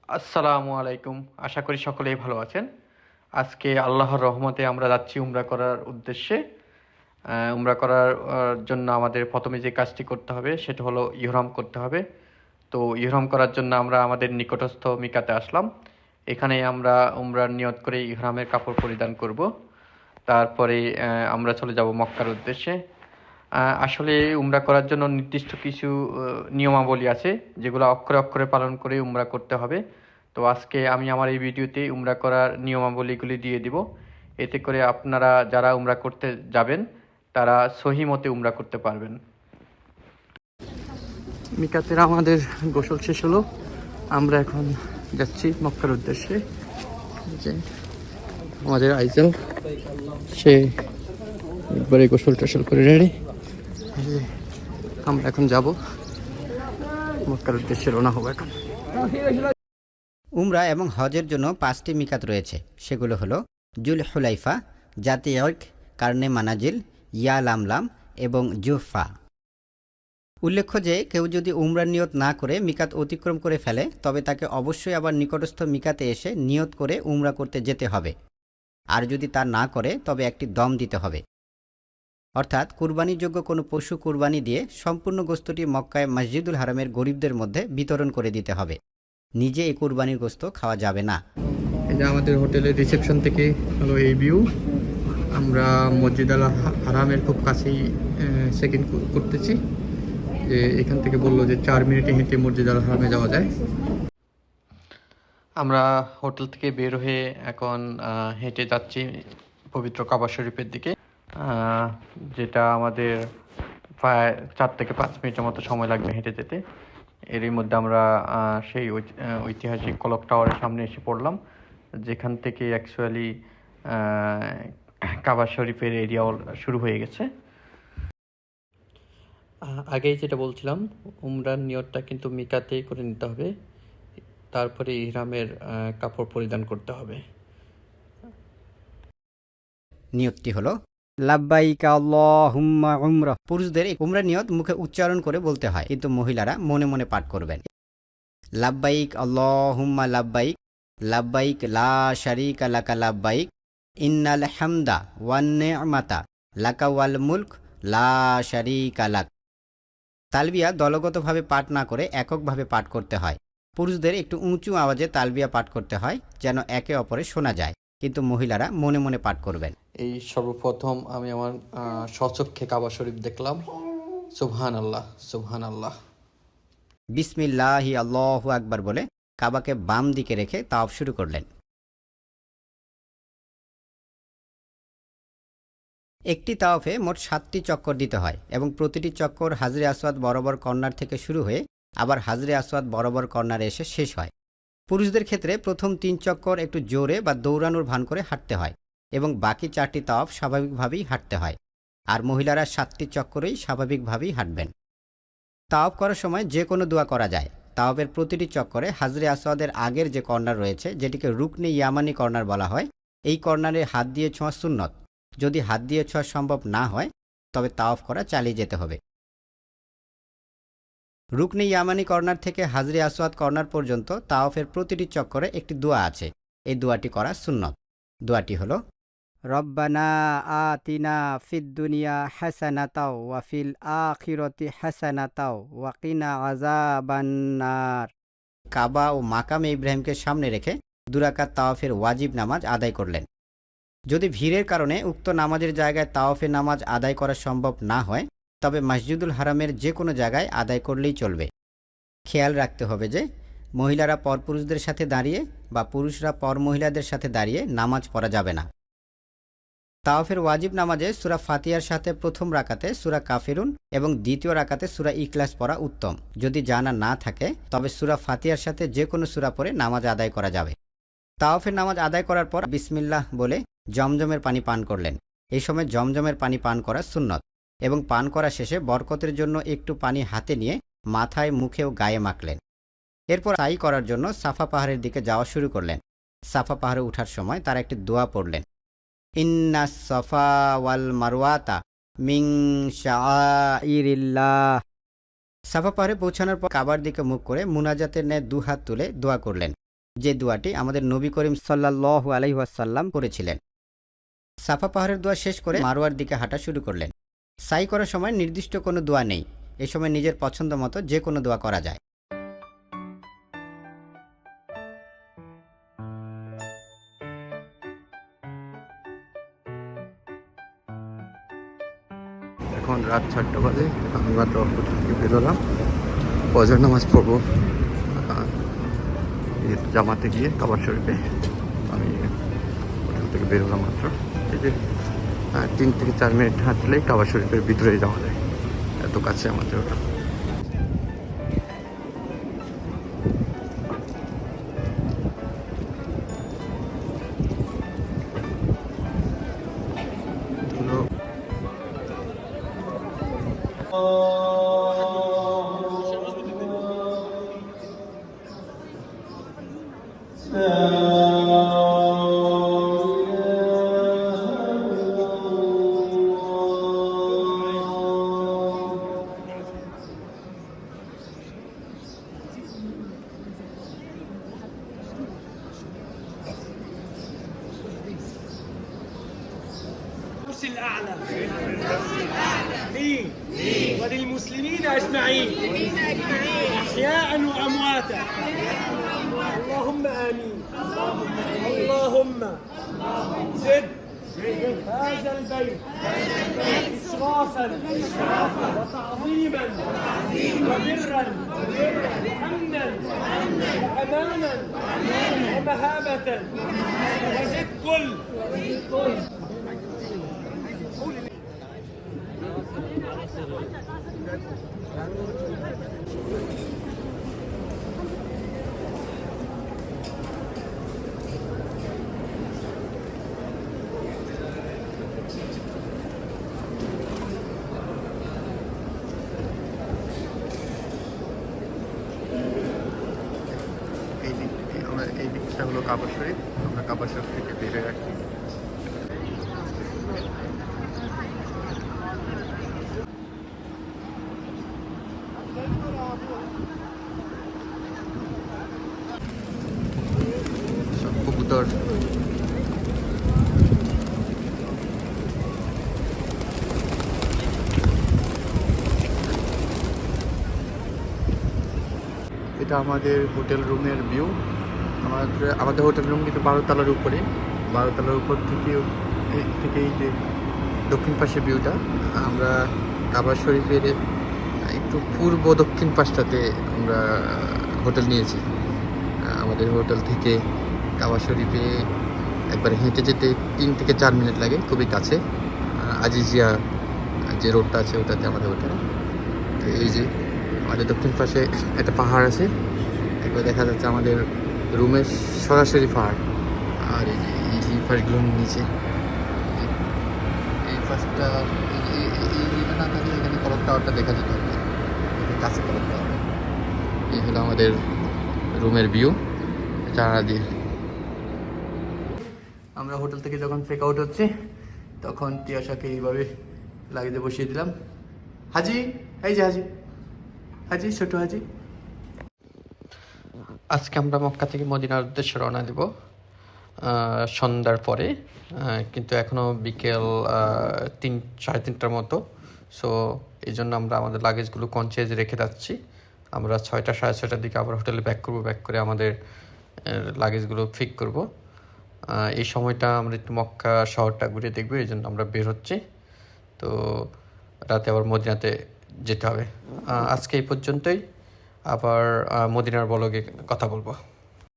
আসসালামু আলাইকুম। আশা করি সকলেই ভালো আছেন। আজকে আল্লাহর রহমতে আমরা যাচ্ছি উমরা করার উদ্দেশ্যে। উমরা করার জন্য আমাদের প্রথমে যে কাজটি করতে হবে সেটা হলো ইহরাম করতে হবে। তো ইহরাম করার জন্য আমরা আমাদের নিকটস্থ মিকাতে আসলাম। এখানে আমরা উমরার নিয়ত করে ইহরামের কাপড় পরিধান করব। তারপরে আমরা চলে যাব মক্কার উদ্দেশ্যে। আসলে উমরা করার জন্য নির্দিষ্ট কিছু নিয়মাবলী আছে, যেগুলো অক্ষরে অক্ষরে পালন করে উমরা করতে হবে। তো আজকে আমি আমার এই ভিডিওতে উমরা করার নিয়মাবলীগুলি দিয়ে দিব। এতে করে আপনারা যারা উমরা করতে যাবেন তারা সহি মতে উমরা করতে পারবেন। মিকাতের আমাদের গোসল শেষ হলো, আমরা এখন যাচ্ছি মক্কার উদ্দেশ্যে। যে আমাদের আইজল, সে একবারে গোসল টোসল করে রেডি। আমরা এখন যাব মক্কার উদ্দেশ্যে, রওনা হবো এখন। উমরা এবং হজের জন্য 5টি মিকাত রয়েছে। সেগুলো হলো জুল হুলাইফা, জাতিয়ক, কারনে মানাজিল, ইয়া লামলাম এবং জুফা। উল্লেখ্য যে কেউ যদি উমরার নিয়ত না করে মিকাত অতিক্রম করে ফেলে তবে তাকে অবশ্যই আবার নিকটস্থ মিকাতে এসে নিয়ত করে উমরা করতে যেতে হবে। আর যদি তা না করে তবে একটি দম দিতে হবে, অর্থাৎ কুরবানিযোগ্য কোনো পশু কুরবানি দিয়ে সম্পূর্ণ গোস্তটি মক্কায় মসজিদুল হারামের গরিবদের মধ্যে বিতরণ করে দিতে হবে। নিজে এই কুরবানির গোস্ত খাওয়া যাবে না। এই যে আমাদের হোটেলের রিসেপশন থেকে হলো এই ভিউ। আমরা মসজিদ আল হারামের খুব কাছেই চেক ইন করতেছি। যে এখান থেকে বললো যে 4 মিনিটে হেঁটে মসজিদ আল হারামে যাওয়া যায়। আমরা হোটেল থেকে বের হয়ে এখন হেঁটে যাচ্ছি পবিত্র কাবা শরীফের দিকে, যেটা আমাদের প্রায় 4 থেকে 5 মিনিটের মতো সময় লাগবে হেঁটে যেতে। এরই মধ্যে আমরা সেই ঐতিহাসিক কলক টাওয়ারের সামনে এসে পড়লাম, যেখান থেকে অ্যাকচুয়ালি কাবা শরীফের এরিয়াও শুরু হয়ে গেছে। আগেই যেটা বলছিলাম, উমরার নিয়তটা কিন্তু মিকাতেই করে নিতে হবে, তারপরে ইহরামের কাপড় পরিধান করতে হবে। নিয়তটি হলো লাব্বাইক আল্লাহুম্মা উমরা। পুরুষদের এই উমরা নিয়ত মুখে উচ্চারণ করে বলতে হয়, কিন্তু মহিলারা মনে মনে পাঠ করবেন। লাব্বাইক আল্লাহুম্মা লাব্বাইক, লাব্বাইক লা শারীকা লাকা লাব্বাইক, ইন্নাল হামদা ওয়ান নি'মাতা লাকা ওয়াল মুলক লা শারীকা লাক। তালবিয়া দলগতভাবে পাঠ না করে এককভাবে পাঠ করতে হয়। পুরুষদের একটু উঁচু আওয়াজে তালবিয়া পাঠ করতে হয় যেন একে অপরে শোনা যায়, কিন্তু মহিলারা মনে মনে পাঠ করবেন। এই সর্বপ্রথম আমি আমার স্বচক্ষে কাবা শরীফ দেখলাম। সুবহান আল্লাহ, সুবহান আল্লাহ। বিসমিল্লাহি আল্লাহু আকবার বলে কাবাকে বাম দিকে রেখে তাওয়াফ শুরু করলেন। একটি তাওয়াফে মোট 7টি চক্কর দিতে হয় এবং প্রতিটি চক্কর হাজরে আসওয়াদ বরাবর কর্নার থেকে শুরু হয়ে আবার হাজরে আসওয়াদ বরাবর কর্নারে এসে শেষ হয়। পুরুষদের ক্ষেত্রে প্রথম 3 চক্কর একটু জোরে বা দৌড়ানোর ভান করে হাঁটতে হয় এবং বাকি 4টি তাওয়াফ স্বাভাবিকভাবেই হাঁটতে হয়। আর মহিলারা 7টি চক্করেই স্বাভাবিকভাবেই হাঁটবেন। তাওয়াফ করার সময় যে কোনো দোয়া করা যায়। তাওয়াফের প্রতিটি চক্করে হাজরে আসওয়াদের আগের যে কর্নার রয়েছে, যেটিকে রুকনে ইয়ামানি কর্নার বলা হয়, এই কর্নারে হাত দিয়ে ছোঁয়া সুন্নত। যদি হাত দিয়ে ছোঁয়া সম্ভব না হয় তবে তাওয়াফ করা চালিয়ে যেতে হবে। রুকনে ইয়ামানি কর্নার থেকে হাজরে আসওয়াদ কর্নার পর্যন্ত তাওয়াফের প্রতিটি চক্করে একটি দোয়া আছে। এই দোয়াটি করা সুন্নত। দোয়াটি হলো রব্বানা আতিনা ফিদ দুনিয়া হাসানাতাও ওয়া ফিল আখিরাতি হাসানাতাও ওয়া কিনা আযাবান্নার। কাবা ও মাকামে ইব্রাহিমকে সামনে রেখে 2 রাকাত তাওয়াফের ওয়াজিব নামাজ আদায় করলেন। যদি ভিড়ের কারণে উক্ত নামাজের জায়গায় তাওয়াফে নামাজ আদায় করা সম্ভব না হয় তবে মসজিদুল হারামের যে কোনো জায়গায় আদায় করলেই চলবে। খেয়াল রাখতে হবে যে মহিলারা পরপুরুষদের সাথে দাঁড়িয়ে বা পুরুষরা পর মহিলাদের সাথে দাঁড়িয়ে নামাজ পড়া যাবে না। তাওয়াফের ওয়াজিব নামাজে সূরা ফাতিহার সাথে প্রথম রাকাতে সূরা কাফিরুন এবং দ্বিতীয় রাকাতে সূরা ইখলাস পড়া উত্তম। যদি জানা না থাকে তবে সূরা ফাতিহার সাথে যে কোনো সূরা পড়ে নামাজ আদায় করা যাবে। তাওয়াফের নামাজ আদায় করার পর বিসমিল্লাহ বলে জমজমের পানি পান করলেন। এই সময় জমজমের পানি পান করা সুন্নত এবং পান করা শেষে বরকতের জন্য একটু পানি হাতে নিয়ে মাথায়, মুখে ও গায়ে মাখলেন। এরপর সাই করার জন্য সাফা পাহাড়ের দিকে যাওয়া শুরু করলেন। সাফা পাহাড়ে ওঠার সময় তারা একটি দোয়া পড়লেন, ইন্নাস সাফা ওয়াল মারওয়াতা মিন শাআইরিল্লাহ। সাফা পাহাড়ে পৌঁছানোর পর কাবার দিকে মুখ করে মুনাজাতের ন্যায় 2 হাত তুলে দোয়া করলেন, যে দোয়াটি আমাদের নবী করিম সাল্লাল্লাহু আলাইহি ওয়াসাল্লাম করেছিলেন। সাফা পাহাড়ের দোয়া শেষ করে মারওয়ার দিকে হাঁটা শুরু করলেন। সাই করার সময় নির্দিষ্ট কোনো দোয়া নেই, এই সময় নিজের পছন্দ মতো যে কোনো দোয়া করা যায়। এখন রাত 4টা বাজে, আমরা তো হোটেল থেকে বেরোলাম, ফজর নামাজ পড়বো জামাতে গিয়ে কাবার শরীফে। আমি হোটেল থেকে বেরোলাম মাত্র, এই যে 3 থেকে 4 মিনিট হাঁটলেই কাবার শরীফের ভিতরে যাওয়া যায়, এত কাছে আমাদের হোটেল। الكرسي الأعلى لي وللمسلمين أجمعين أحياء وأمواتا. اللهم آمين. اللهم زد هذا البيت إشرافا وتعظيما وبرا وأمنا وأمانا ومهابة وزد كل এই দিকটা হলো কাবার শরীফ, আমরা কাবার শরীফ থেকে বেরিয়ে রাখি। কবুতর এটা আমাদের হোটেল রুমের ভিউ। আমাদের হোটেল রুম কিন্তু 12 তলার উপরে, 12 তলার উপর থেকে এই যে দক্ষিণ পাশে ভিউটা। আমরা কাবার শরীফের একটু পূর্ব দক্ষিণ পাশটাতে আমরা হোটেল নিয়েছি। আমাদের হোটেল থেকে কাবার শরীফে একবারে হেঁটে যেতে 3 থেকে 4 মিনিট লাগে, খুবই কাছে। আজিজিয়া যে রোডটা আছে ওটাতে আমাদের হোটেল। তো এই যে আমাদের দক্ষিণ পাশে একটা পাহাড় আছে, একবার দেখা যাচ্ছে আমাদের রুমের সরাসরি পাহাড়। আর এই যে এই পাশগুলো নিচে, এই পাশটা এইটা না থাকলে এখানে কলক টাওয়ারটা দেখা যেত, কাছে কলক টাওয়ার। এই হলো আমাদের রুমের ভিউ জানালা দিয়ে। আমরা হোটেল থেকে যখন চেক আউট হচ্ছে তখন তিয়াশাকে এইভাবে লাগেজে বসিয়ে দিলাম। হাজি, এই যে হাজি, হাজি ছোট হাজি। আজকে আমরা মক্কা থেকে মদিনার উদ্দেশ্যে রওনা দেব সন্ধ্যার পরে, কিন্তু এখনও বিকেল 3-3:30টার মতো। সো এই জন্য আমরা আমাদের লাগেজগুলো কনচিয়াসে রেখে যাচ্ছি। আমরা 6টা 6:30টার দিকে আবার হোটেলে ব্যাক করবো, ব্যাক করে আমাদের লাগেজগুলো পিক করব। এই সময়টা আমরা একটু মক্কা শহরটা ঘুরে দেখবো, এই জন্য আমরা বের হচ্ছি। তো রাতে আবার মদিনাতে যেতে হবে। আজকে এই পর্যন্তই, আবার মদিনার ব্লগে কথা বলবো।